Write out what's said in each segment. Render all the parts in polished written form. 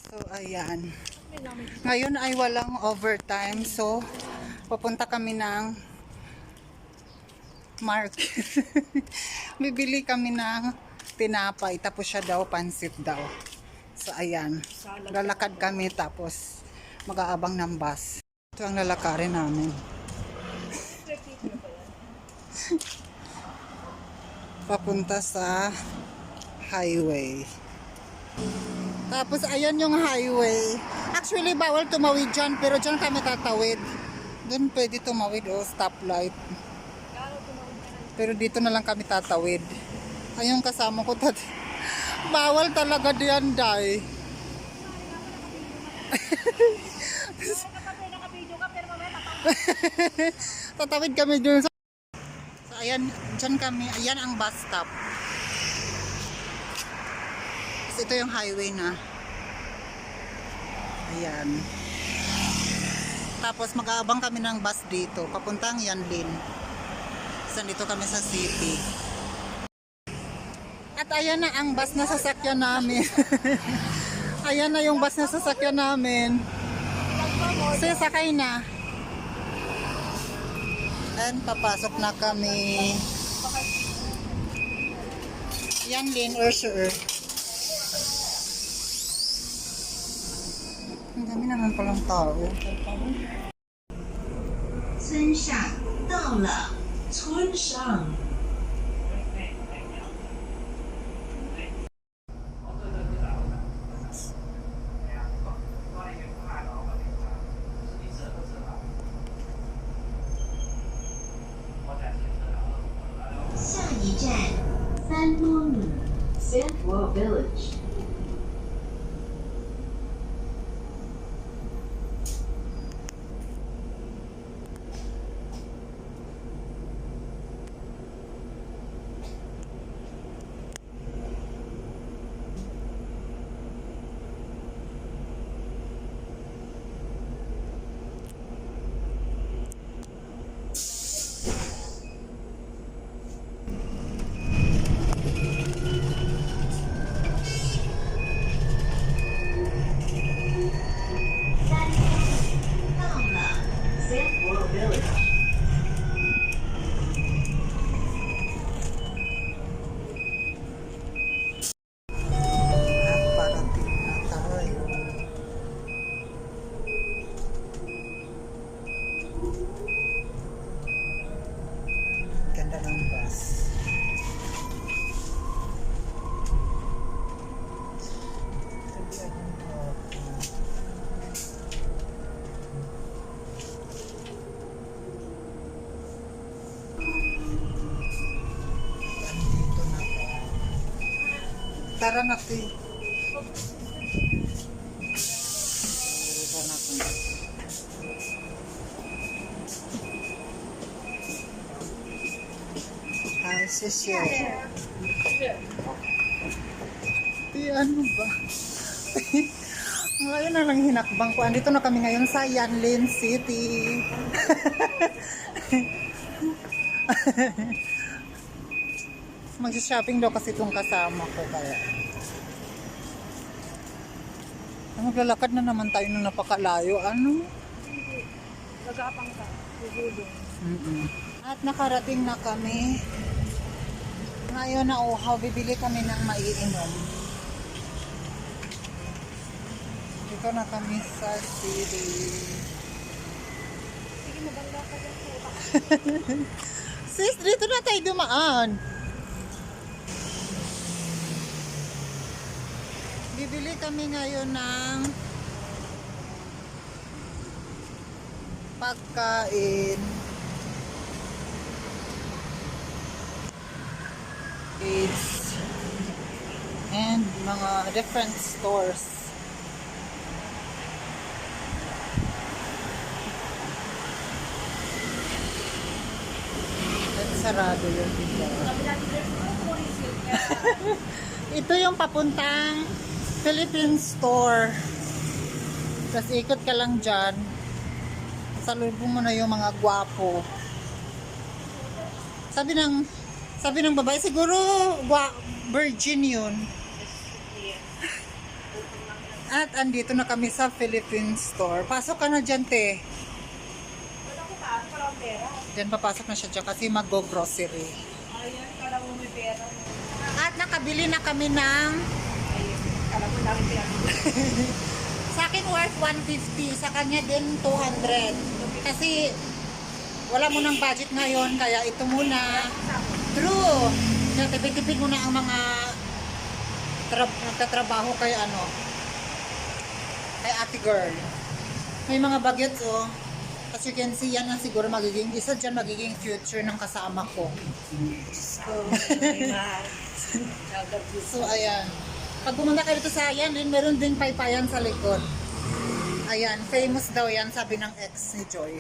So, ayan. Ngayon ay walang overtime. So, pupunta kami ng market. Bibili kami ng tinapay. Tapos siya daw, pansit daw. So, ayan. Lalakad kami tapos mag-aabang ng bus. Ito ang lalakarin namin. Papunta sa highway. Tapos ayan yung highway. Actually bawal tumawid dyan, pero dyan kami tatawid. Doon pwede tumawid o stoplight. Pero dito na lang kami tatawid. Ayun kasama ko bawal talaga diyan, day. Tatawid kami dun sa... So ayan, dyan kami. Ayan ang bus stop. Ito yung highway na. Ayan. Tapos mag-aabang kami ng bus dito. Papuntang Yanlin. So, dito kami sa city. At ayan na ang bus na sasakyan namin. Ayan na yung bus na sasakyan namin. So, sakay na. And papasok na kami. Yanlin or sure. Ang dami naman palang tao. 村上到了，村上。下一站，三多米 Sandwell Village。 Parating na tayo. Ganda ng bus. Andito na tayo. Tara na, Ti. Ano ba? Ngayon na lang hinakbang ko. Andito na kami ngayon sa Yanlin City. Mag-shopping daw kasi itong kasama ko kaya. Maglalakad na naman tayo nung napakalayo. Ano? Gagapang ka. At nakarating na kami. Ngayon na uhaw, bibili kami ng maiinom. Dito na kami sa city. Sige, mabangga ka dyan po. Sis, dito na tayo dumaan. Bibili kami ngayon ng pagkain. It's and mga different stores. At sarado yun dito. Ito yung papuntang Philippine store. Tapos ikot ka lang dyan. Salubong mo na yung mga gwapo. Sabi ng babae, siguro virgin yun. At andito na kami sa Philippine store. Pasok ka na dyan, te. Wala ko pa, parang pera. Dyan papasok na siya dyan kasi mag-go-grocery. Ayun, kala mo may pera. At nakabili na kami ng Ayun, kala mo dami pera. sa akin worth 150, sa kanya din 200. Kasi wala mo ng budget ngayon, kaya ito muna. True. Kaya tipid-tipid muna ang mga nagtatrabaho kay kay ate girl. May mga bagets as you can see, yan ang siguro magiging isa dyan magiging future ng kasama ko. So ayan, pag pumunta kayo dito sa ayan, meron ding paypayan sa likod. Ayan, famous daw yan, sabi ng ex ni Joy.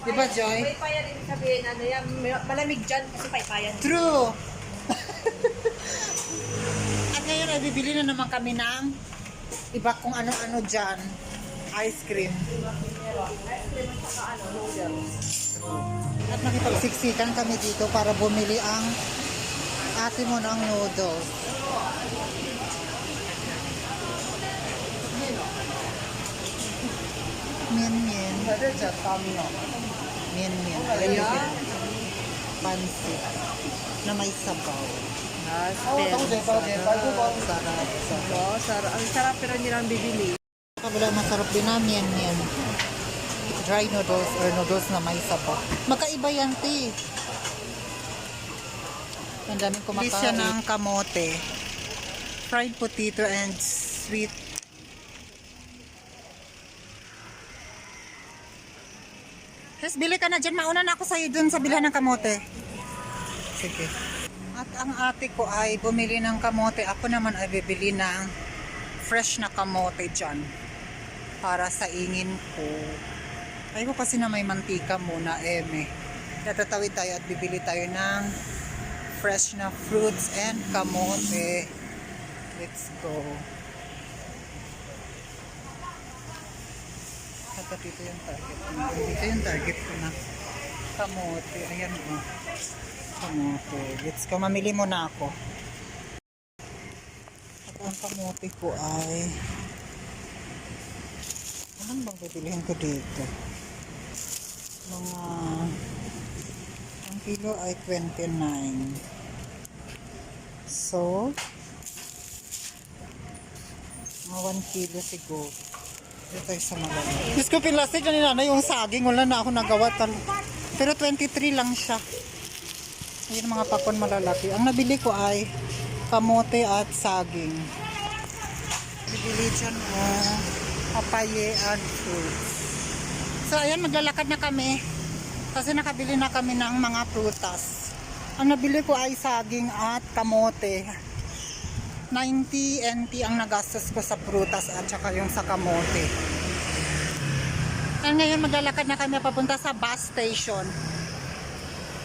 Diba, Joy? Paypayan ibig sabihin, yan, malamig dyan kasi paypayan. True. At ngayon ay bibili na naman kami ng iba kung ano-ano dyan. Ice cream. At nakipagsiksikan kami dito para bumili ang ate mo ng noodles. Mien mien. Mien mien. Ayan. Pansit na may sabaw. Sarap. Ang sarap pero hindi lang bibili. Kabila masarap din na mien mien. Dry noodles or noodles na may sabaw. Magkaiba yan, te. Ang daming kumakain. Siya ng kamote. Fried potato and sweet. Yes, bili ka na dyan. Mauna na ako sa'yo dun sa bilhan ng kamote. Sige. At ang ate ko ay bumili ng kamote. Ako naman ay bibili ng fresh na kamote dyan. Para sa ingin ko. Ay ko kasi na may mantika muna, Tatawid tayo at bibili tayo ng fresh na fruits and kamote. Let's go. At dito yung target ko. Dito yung target ko na kamote. Ayan kamote. Let's go. Mamili muna ako. At ang kamote ko ay anong bang bibilihin ko dito? Mga ang kilo ay 29. So mga 1 kilo siguro. Dito tayo sa magaling. Diyos ko, pinlastig na nila yung saging. Wala na ako nagawa. Pero 23 lang siya. Ayun mga pakon malalaki. Ang nabili ko ay kamote at saging. Bibili dyan papaye and fruits. So ayan, maglalakad na kami. Kasi nakabili na kami ng mga prutas. Ang nabili ko ay saging at kamote. 90 NT ang nagastos ko sa prutas at saka yung sa kamote. At ngayon maglalakad na kami papunta sa bus station.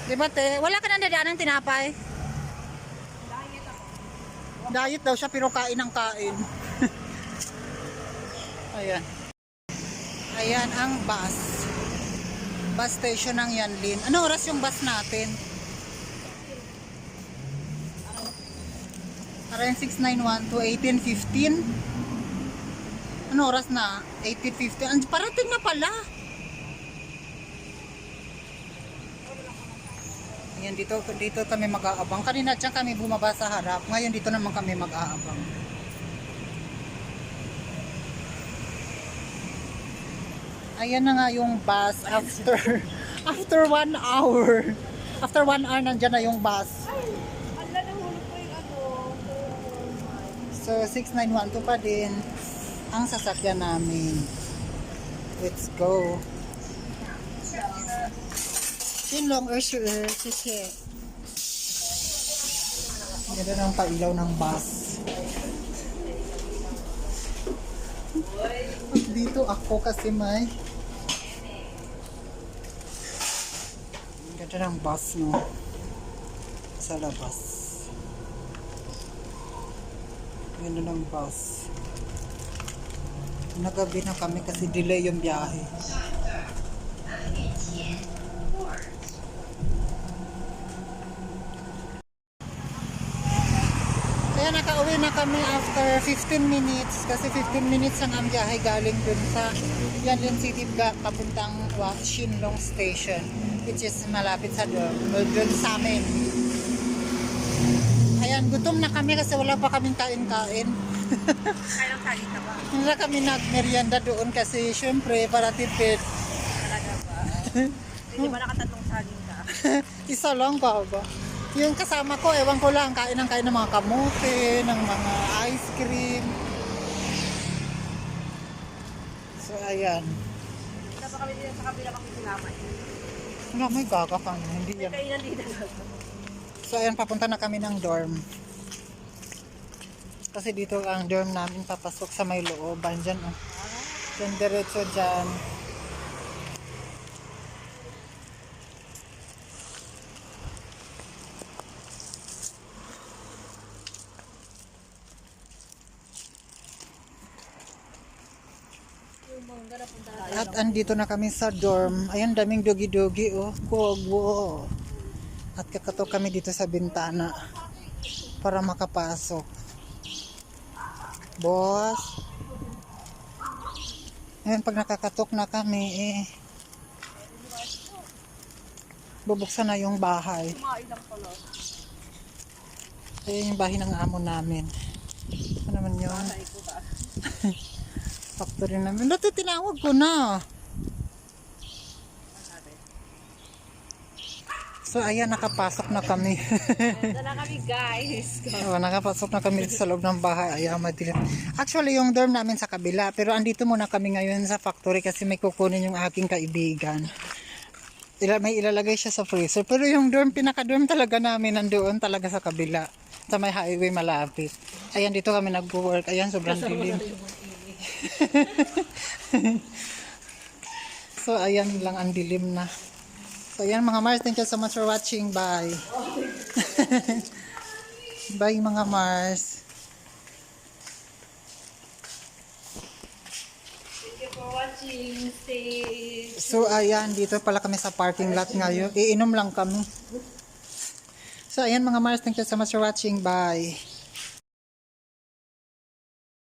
Diba, te? Wala ka nang dadaan ng tinapay? Diet daw siya pero kain ng kain. Ayan. Ayan ang bus. Bus station ng Yanlin. Ano oras yung bus natin? Around 691 to 1815. Ano oras na? 1815. Parating na pala. Ayan, dito kami mag-aabang. Kanina dyan kami bumaba sa harap. Ngayon dito naman kami mag-aabang. Ayan na nga yung bus after 1 hour. After 1 hour nandyan na yung bus. So 6912 pa din ang sasakyan namin. Let's go. Long or sure, sisi. Ganda ng pailaw ng bus. At dito ako kasi may ganda ng bus sa labas. Ganda ng bus. Nagabi na kami kasi delay yung biyahe. Ayan, nakauwi na kami after 15 minutes. Kasi 15 minutes ang biyahe galing dun sa Yanlin City papuntang Shinlong Station. Which is malapit sa dun sa amin. Ayan, gutom na kami kasi wala pa kaming kain-kain. Kaya lang saging ka ba? Hindi kami nagmerienda doon kasi syempre para tipid. Talaga ba? Hindi ba nakatatlong saging ka? Isa lang ba ba? Yung kasama ko, ewan ko lang, kain ng mga kamote, ng mga ice cream. So, ayan. Wala pa kami dito sa kabila makikilamay. Wala, may gaga kami. Hindi May yan. kainan dito. So, ayan, papunta na kami ng dorm. Kasi dito ang dorm namin papasok sa may looban. Dyan, oh. Dyan, diretso dyan. At andito na kami sa dorm. Ayan, daming dogi-dogi, oh. Kuwagwo. At kakatok kami dito sa bintana para makapasok. Boss. Ayan, pag nakakatok na kami, bubuksan na yung bahay. Ayan yung bahay ng amo namin. Ano naman yun? Factory namin. Dati tinawag ko na. So ayan, nakapasok na kami. Ito na kami guys. So, nakapasok na kami sa loob ng bahay. Ayan, madilim. Actually, yung dorm namin sa kabila. Pero andito muna kami ngayon sa factory kasi may kukunin yung aking kaibigan. May ilalagay siya sa freezer. Pero yung dorm, pinaka-dorm talaga namin nandoon talaga sa kabila. Sa may highway malapit. Ayan, dito kami nag-work. Ayan, sobrang dilim. So, ayan lang ang dilim na. So, ayan mga Mars. Thank you so much for watching. Bye. Bye mga Mars. Thank you for watching. Stay. So, ayan. Dito pala kami sa parking lot ngayon. Iinom lang kami. So, ayan mga Mars. Thank you so much for watching. Bye.